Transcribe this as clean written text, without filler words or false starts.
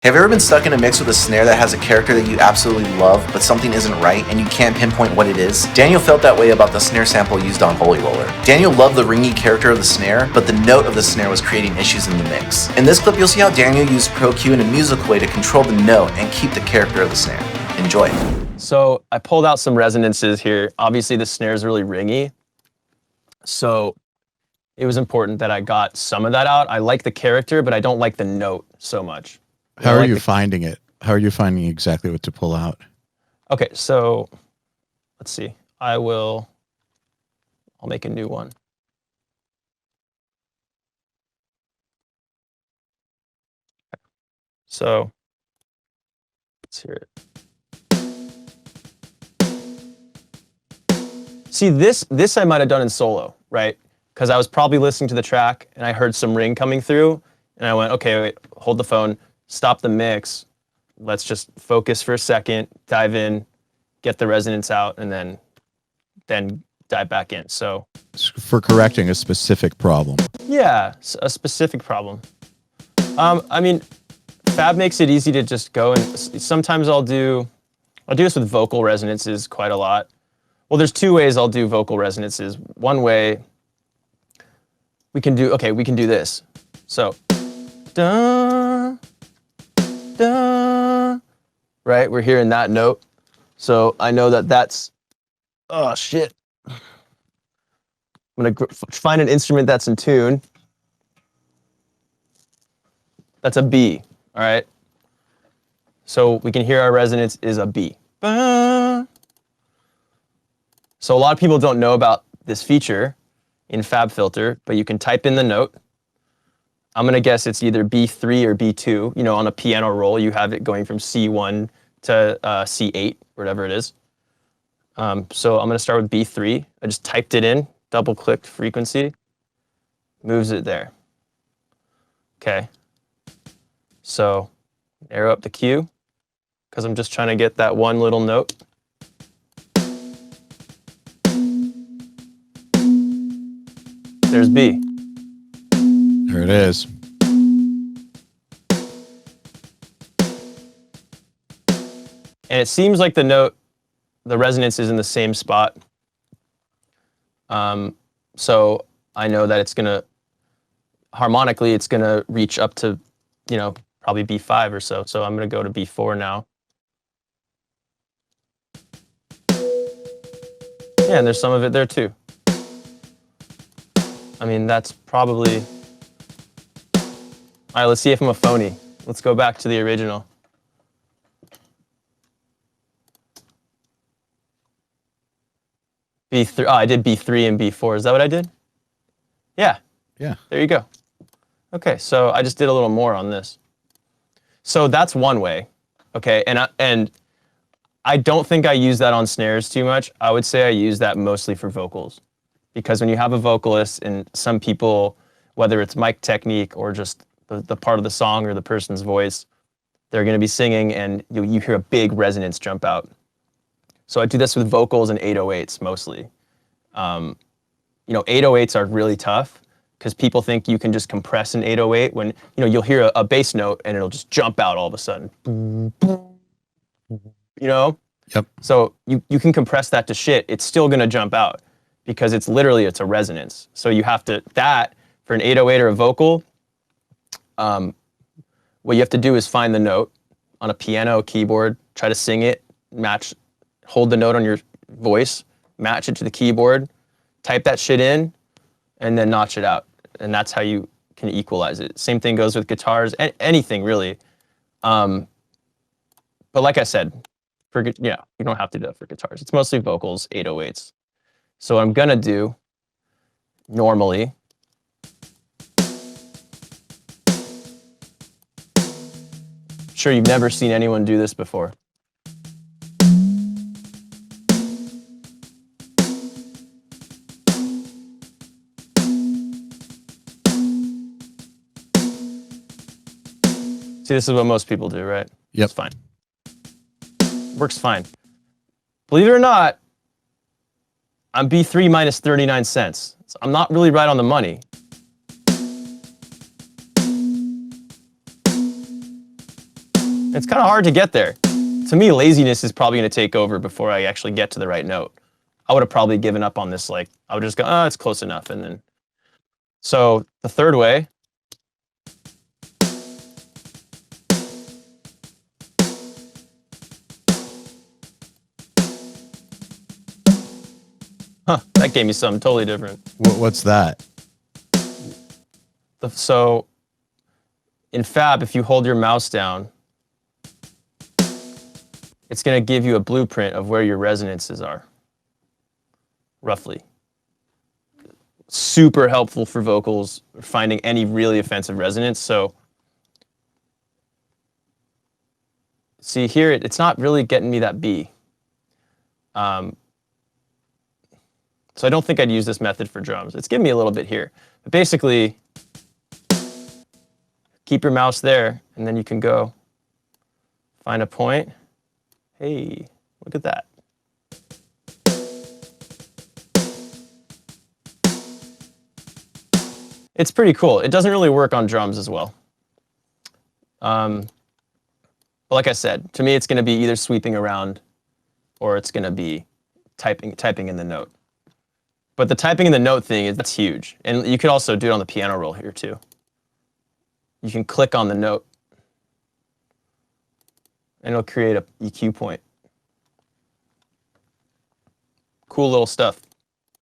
Have you ever been stuck in a mix with a snare that has a character that you absolutely love, but something isn't right and you can't pinpoint what it is? Daniel felt that way about the snare sample used on Holy Roller. Daniel loved the ringy character of the snare, but the note of the snare was creating issues in the mix. In this clip, you'll see how Daniel used Pro Q in a musical way to control the note and keep the character of the snare. Enjoy. So I pulled out some resonances here. Obviously the snare is really ringy, so it was important that I got some of that out. I like the character, but I don't like the note so much. How are you finding it? How are you finding exactly what to pull out? Okay, so let's see. I'll make a new one. So let's hear it. See, this I might have done in solo, right? Because I was probably listening to the track and I heard some ring coming through and I went, okay, wait, hold the phone, stop the mix. Let's just focus for a second, dive in, get the resonance out, and then dive back in. So for correcting a specific problem. Yeah, a specific problem. I mean, Fab makes it easy to just go and sometimes I'll do this with vocal resonances quite a lot. Well, there's two ways I'll do vocal resonances. One way we can do this. So, da, da, right? We're hearing that note. So I know that that's, oh shit. I'm gonna find an instrument that's in tune. That's a B, all right? So we can hear our resonance is a B. Ba. So a lot of people don't know about this feature in Fab Filter, but you can type in the note. I'm gonna guess it's either B3 or B2. You know, on a piano roll, you have it going from C1 to C8, whatever it is. So I'm gonna start with B3. I just typed it in, double-clicked frequency, moves it there. Okay. So arrow up the Q, because I'm just trying to get that one little note. There's B. There it is. And it seems like the note, the resonance is in the same spot. So I know that it's gonna, harmonically, it's gonna reach up to, you know, probably B5 or so. So I'm gonna go to B4 now. Yeah, and there's some of it there too. I mean, that's probably, all right, let's see if I'm a phony. Let's go back to the original. B3, oh, I did B3 and B4. Is that what I did? Yeah. Yeah. There you go. Okay, so I just did a little more on this. So that's one way, okay? And I don't think I use that on snares too much. I would say I use that mostly for vocals. Because when you have a vocalist and some people, whether it's mic technique or just the part of the song or the person's voice, they're gonna be singing and you hear a big resonance jump out. So I do this with vocals and 808s mostly. You know, 808s are really tough because people think you can just compress an 808 when, you know, you'll hear a bass note and it'll just jump out all of a sudden. You know? Yep. So you can compress that to shit, it's still gonna jump out because it's a resonance. So you have to, that, for an 808 or a vocal, what you have to do is find the note on a piano, keyboard, try to sing it, match, hold the note on your voice, match it to the keyboard, type that shit in, and then notch it out. And that's how you can equalize it. Same thing goes with guitars, anything really. But like I said, you don't have to do that for guitars. It's mostly vocals, 808s. So what I'm gonna do, normally, sure you've never seen anyone do this before. See, this is what most people do, right? Yep. It's fine. Works fine. Believe it or not, I'm B3 minus 39 cents. So I'm not really right on the money. It's kind of hard to get there. To me, laziness is probably going to take over before I actually get to the right note. I would have probably given up on this. Like, I would just go, oh, it's close enough. And then, so the third way, that gave me something totally different. What's that? So in Fab, if you hold your mouse down, it's going to give you a blueprint of where your resonances are, roughly. Super helpful for vocals, finding any really offensive resonance. So see here, it's not really getting me that B. So I don't think I'd use this method for drums. It's giving me a little bit here. But basically, keep your mouse there, and then you can go find a point. Hey, look at that. It's pretty cool. It doesn't really work on drums as well. But like I said, to me, it's going to be either sweeping around or it's going to be typing in the note. But the typing in the note thing, that's huge. And you could also do it on the piano roll here too. You can click on the note and it'll create a EQ point. Cool little stuff.